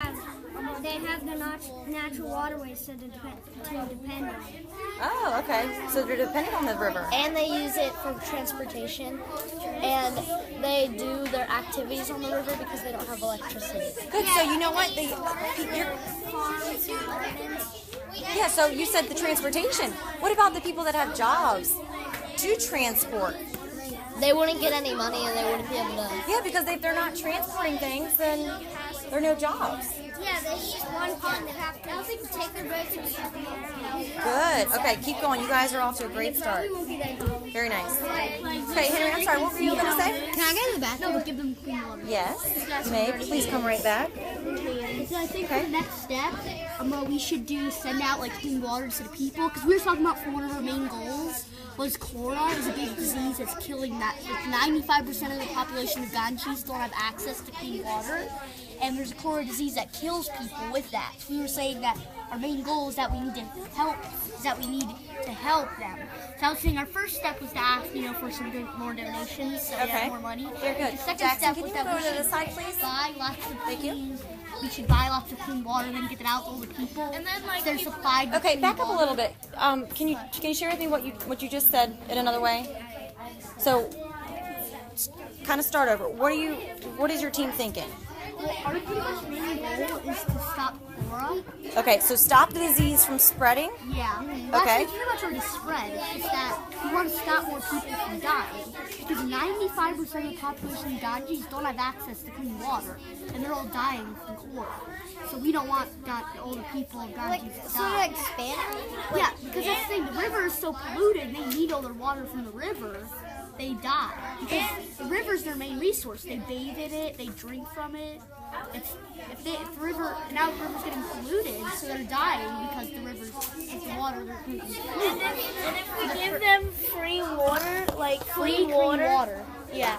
They have the natural waterways to depend on. Oh, okay. So they're depending on the river. And they use it for transportation, and they do their activities on the river because they don't have electricity. Good. So you know what? Yeah. So you said the transportation. What about the people that have jobs to transport? They wouldn't get any money, and they wouldn't be able to. Yeah, because if they're not transporting things, then there are no jobs. Yeah, they use one pond. They have to take their boats and ship them around. Good. Okay, keep going. You guys are off to a great start. Very nice. Okay, Henry, I'm sorry. What were you going to say? Can I get in the bathroom and give them clean water? Yes. You may. Please come right back. So I think for the next step, we should send out like clean water to the people, because we were talking about one of our main goals was cholera is a big disease that's killing that. Like 95% of the population of Ganges don't have access to clean water, and there's a cholera disease that kills people with that. So we were saying that our main goal is that we need to help them. So I was saying our first step was to ask, for some more donations, so we have more money. Very good. The second Jackson, step can was you that go to the side, please? buy lots of Thank you. clean. We should buy lots of clean water and then get it out to all the people. And then they're supplied. Okay, back up a little bit. Can you share with me what you just said in another way? So, kind of start over. What is your team thinking? Well, our pretty much main goal is to stop cholera. Okay, so stop the disease from spreading. Yeah. Okay. It's pretty much already spread. It's just that we want to stop more people from dying. Because 95% of the population of Ganges don't have access to clean water. And they're all dying from cholera. So we don't want all the people of Ganges to die. expand? Yeah, because that's the thing. The river is so polluted, they need all their water from the river. They die. Because the river's their main resource. They bathe in it, they drink from it. If the river's getting polluted, so they're dying because the water they're drinking is polluted. And if we give them free water, like Clean water. yeah,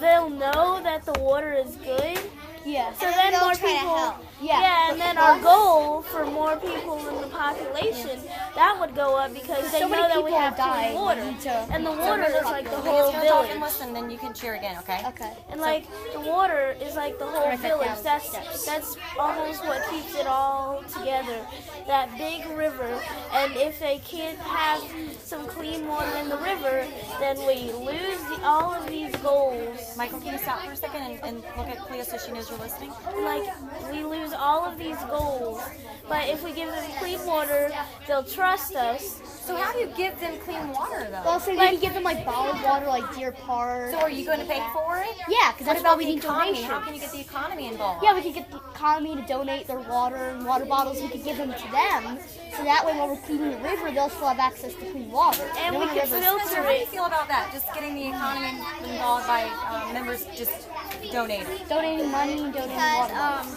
they'll know that the water is good. Yeah. So then more try to people, help. yeah, and then our goal for more people in the population, that would go up because they So many know that we people have die, clean water, we need to- and the water is like the Let's whole go talk and village. listen, then you can cheer again, okay? Okay. And like the water is like the whole Write that village. down. That's almost what keeps it all together. That big river. And if they can't have some clean water in the river, then we lose all of these goals. Michael, can you stop for a second and look at Cleo so she knows you're listening? Like we lose all of these goals. But if we give them clean water, they'll trust us. So how do you give them clean water, though? Well, so we can give them bottled water, like Deer Park. So are you going to pay for it? Yeah, because What that's about why we the need economy? donations. How can you get the economy involved? Yeah, we could get the economy to donate their water and water bottles. We could give them to them, so that way while we're cleaning the river, they'll still have access to clean water. And No we one can ever- filter So how do you it. feel about that? Just getting the economy involved by members just donating. donating money, donating water.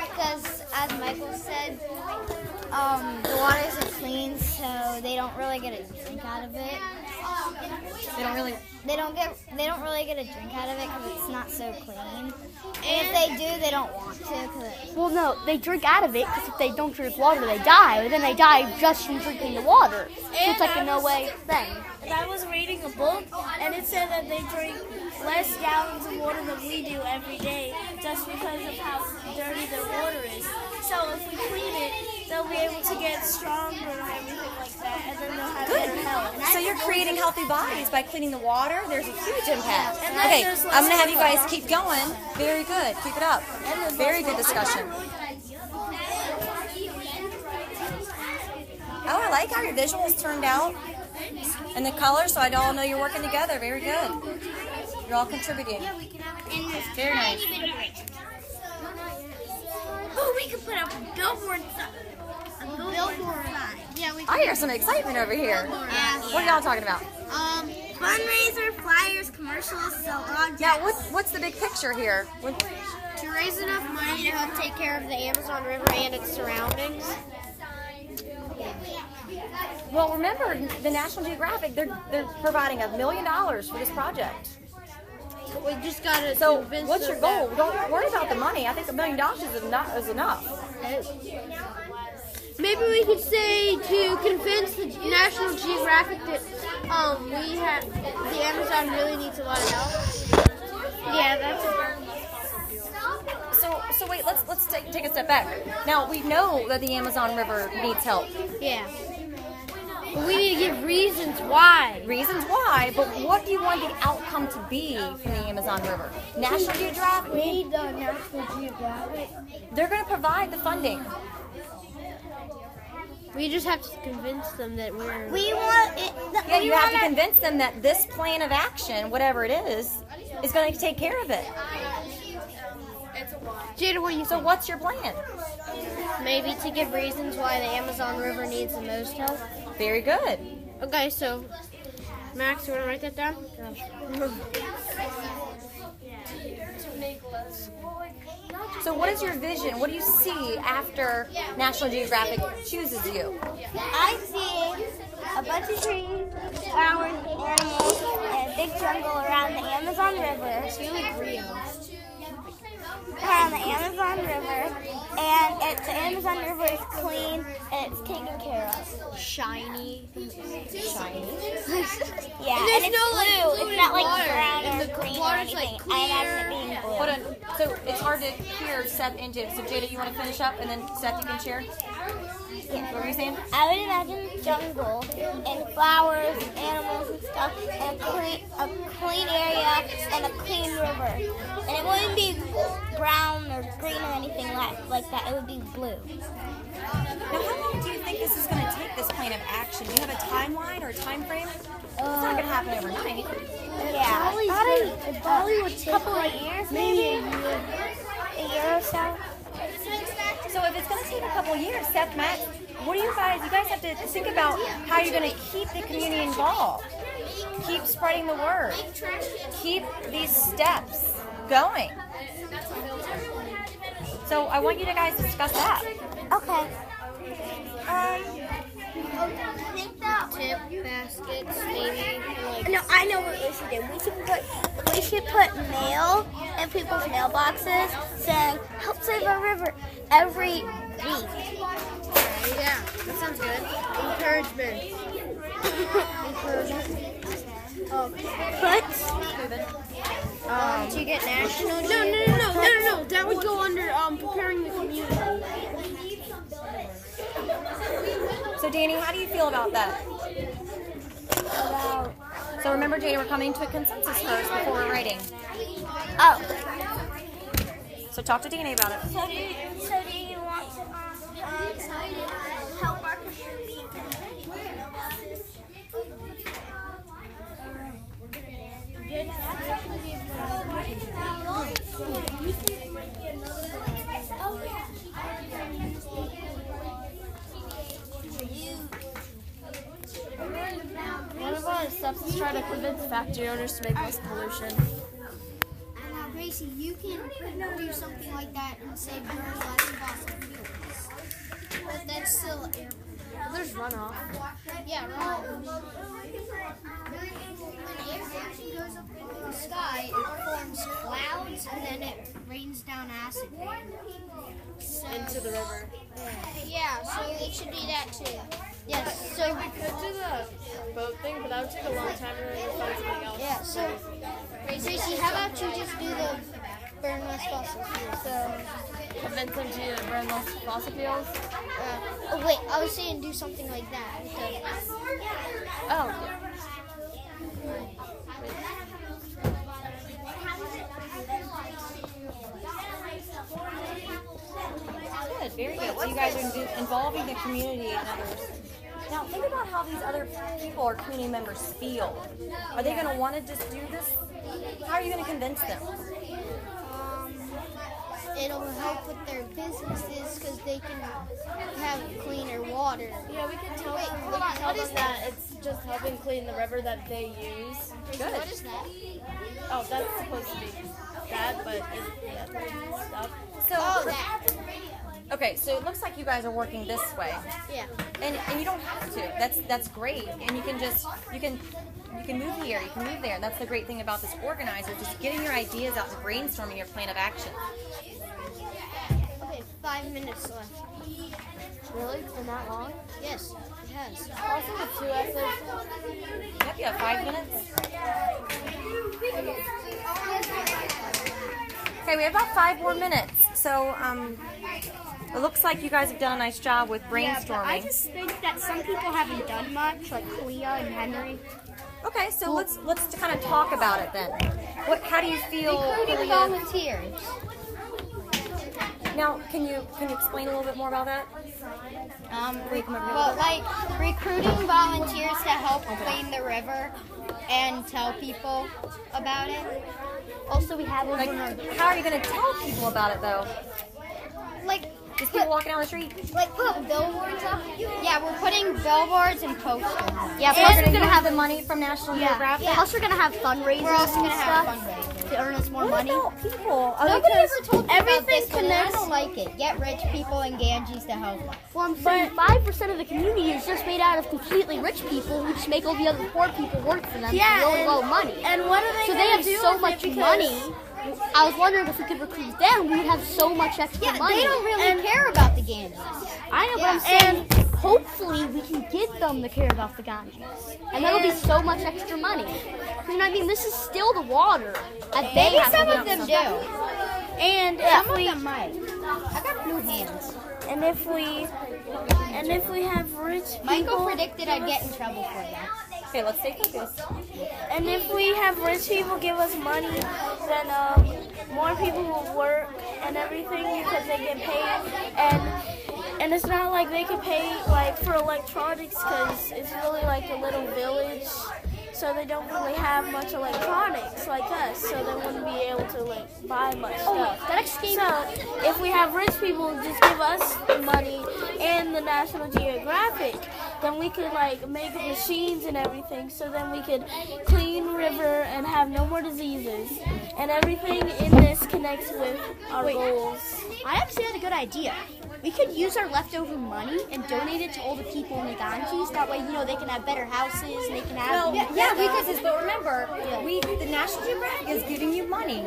Because as Michael said, the water isn't clean, so they don't really get a drink out of it. They don't really. They don't really get a drink out of it because it's not so clean. And if they do, they don't want to. Well, no, they drink out of it because if they don't drink water, they die. But then they die just from drinking the water. So it's like a no-way thing. And I was reading a book, and it said that they drink less gallons of water than we do every day, just because of how dirty their water is. So if we clean it, they'll be able to get stronger and everything like that, and then they'll have better health. So you're creating healthy bodies by cleaning the water. There's a huge impact. And then Okay, there's less I'm going to have you guys alcohol. keep going. Very good. Keep it up. Very good discussion. Oh, I like how your visuals turned out. And the colors, so I all know you're working together. Very good. You're all contributing. Very nice. Oh, we could put up a billboard sign. Yeah, we I hear some excitement over here. What are y'all talking about? fundraiser, flyers, commercials, sell objects. Yeah, what's the big picture here? To raise enough money to help take care of the Amazon River and its surroundings. Well, remember, the National Geographic, they're providing $1 million for this project. We just gotta. So, what's your goal? Don't worry about the money. I think $1 million is enough. Maybe we could say to convince the National Geographic that the Amazon really needs a lot of help. Yeah, that's. so wait, let's take a step back. Now we know that the Amazon River needs help. Yeah. But we need to give reasons why. Reasons why, but what do you want the outcome to be from the Amazon River? National Geographic? We need the National Geographic. They're going to provide the funding. We just have to convince them that we're. We want it. Yeah, you have to convince them that this plan of action, whatever it is going to take care of it. Jada, what do you So what's your plan? Maybe to give reasons why the Amazon River needs the most help. Very good. Okay, so Max, you want to write that down? So what is your vision? What do you see after National Geographic chooses you? I see a bunch of trees, flowers, animals, and a big jungle around the Amazon River. Around the Amazon River, and the Amazon River is clean and it's taken care of. Shiny. Yeah, and it's blue. It's not like brown or green or anything. I imagine it being blue. Hold on. So it's hard to hear Seth and Jada. So Jada, you want to finish up, and then Seth, you can share? Yeah. What were you saying? I would imagine jungle and flowers and animals and stuff and a clean area and a clean river. And it wouldn't be brown or green or anything like that. It would be blue. Now, how long do you think this is going to take, this plan of action? Do you have a timeline or a time frame? It's not going to happen overnight. Yeah. Probably would take a couple of years, maybe a year or so. So if it's going to take a couple years, Seth, Matt, what do you guys have to think about how you're going to keep the community involved. Keep spreading the word. Keep these steps going. So I want you guys to discuss that. Okay. I think that Tip baskets, maybe. Like, no, I know what we should do. We should put mail in people's mailboxes saying "Help save our river" every week. yeah, that sounds good. Encouragement. To get national. No. That would go under preparing the community. So Danny, how do you feel about that? So remember, Jada, we're coming to a consensus first before we're writing. Oh. So talk to Danny about it. So do you want to help our community? One of our steps is try to convince factory owners to make less pollution. And Gracie, you can do something like that and say burn less fossil fuels. But that's still air. There's runoff. Yeah, right. When air actually goes up into the sky, it forms clouds and then it rains down acid rain. So, Into the river. yeah, so we should do that too. Yes, so we could do the boat thing, but that would take a long time and then find something else. Yeah, so Gracie, how about you just do the burn less fossil fuels? So convince them to burn less fossil fuels. Oh wait, I was saying do something like that. Oh, Good, very good. So you guys are involving the community and others. Now think about how these other people or community members feel. Are they going to want to just do this? How are you going to convince them? It'll help with their businesses because they can have cleaner water. yeah, we can tell them that it's just helping clean the river that they use. Good. What is that? Oh, that's supposed to be bad, but it's stuff. So, That. okay, so it looks like you guys are working this way. Yeah. And you don't have to. That's great. And you can move here, you can move there. That's the great thing about this organizer, just getting your ideas out and brainstorming your plan of action. Okay, 5 minutes left. Really? Been that long? Yes, it has. Also, the 2 essays. Yep, you have 5 minutes. Okay, we have about 5 more minutes. So it looks like you guys have done a nice job with brainstorming. Yeah, but I just think that some people haven't done much, like Clea and Henry. Okay, so let's kind of talk about it then. How do you feel? Recruiting volunteers. Now, can you explain a little bit more about that? Well, like recruiting volunteers to help clean the river and tell people about it. Also, we have Like, how are you going to tell people about it though? Like, Just people walking down the street? like put billboards up. Yeah, we're putting billboards and posters. Yeah, And we're we're going to have the money from National Geographic. Yeah. Plus, we're gonna have fundraisers. We're also gonna and have stuff fundraisers. to earn us more What money. about people? Nobody ever told me about everything this, but I connects- don't like it. Get rich people and Ganges to help us. Well, I'm saying 5% of the community is just made out of completely rich people who just make all the other poor people work for them Yeah, for really and- low money. And what are they So they gonna have do so with much it? Because- money. I was wondering if we could recruit them, we would have so much extra Yeah, money. they don't really care about the Ganges. I know, but I'm saying hopefully we can get them to care about the Ganges. And that'll be so much extra money. 'Cause, you know what I mean? This is still the water. And they Maybe have to some get of them some- do. And Some of them might. I got blue hands. and if we have rich people, Michael predicted I'd get in trouble for that. Okay, let's stay focused. and if we have rich people give us money, then more people will work and everything because they get paid. And it's not like they can pay like for electronics because it's really like a little village. So they don't really have much electronics like us, so they wouldn't be able to like buy much stuff. So if we have rich people just give us the money and the National Geographic, then we could like make machines and everything. So then we could clean river and have no more diseases. And everything in this connects with our goals. I actually had a good idea. We could use our leftover money and donate it to all the people in the Ganges. That way, you know, they can have better houses and they can have. But remember, the National Geographic is giving you money.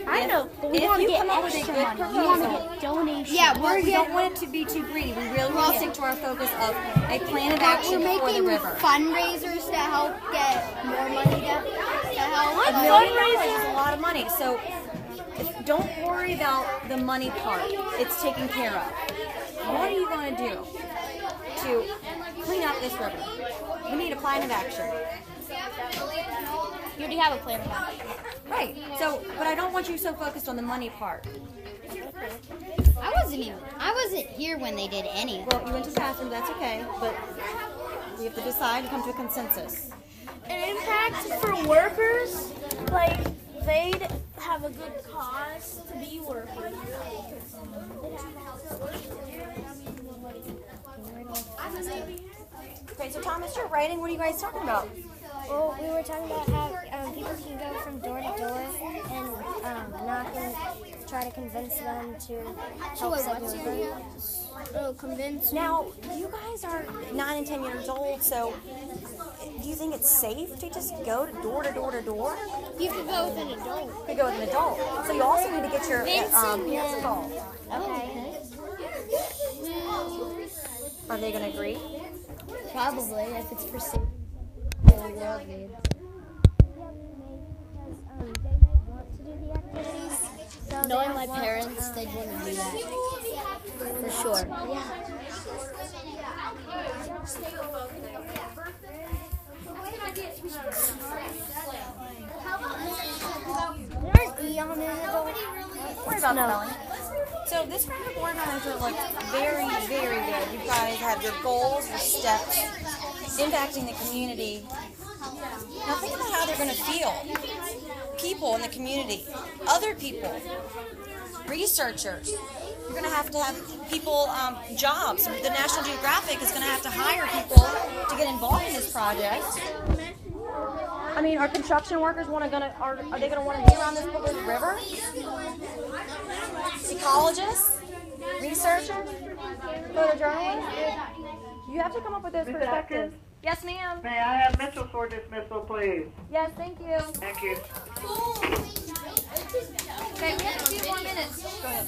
I know, but we if want to you get come up with a extra good money. We proposal. want to get donations. Yeah, We don't want it to be too greedy. We really want to stick to our focus of a plan of We're action for the making river. fundraisers to help get more money to help. $1 million is a lot of money, so don't worry about the money part. It's taken care of. What are you going to do to clean up this river? We need a plan of action. You already have a plan of action. Right. So, but I don't want you so focused on the money part. I wasn't here when they did any of it. Well, you went to the bathroom, that's okay, but we have to decide and come to a consensus. An impact for workers, like they'd have a good cause to be workers. Okay, so Thomas, you're writing. What are you guys talking about? Well, we were talking about how people can go from door to door and knock and try to convince them to help save the river. Oh, convince. Now, you guys are 9 and 10 years old, so do you think it's safe to just go to door to door to door? You could go with an adult. You could go with an adult. So you also need to get your parents involved. Okay. Are they going to agree? Probably, if it's for saving the world needs. They may want to do the activities. So Knowing my parents, they'd want to do that. For sure. There's E on it. Don't worry about spelling. So this graphic organizer looks very, very good. You guys have your goals, your steps, impacting the community. Now think about how they're going to feel. People in the community, other people, researchers. You're going to have people, jobs. The National Geographic is going to have to hire people to get involved in this project. I mean, are construction workers are they going to want to be around this polluted river? Ecologists, researchers, photojournalists. You have to come up with those perspectives. Atkins? Yes, ma'am. May I have Mitchell for dismissal, please? Yes, thank you. Thank you. Okay, we have a few more minutes. Go ahead.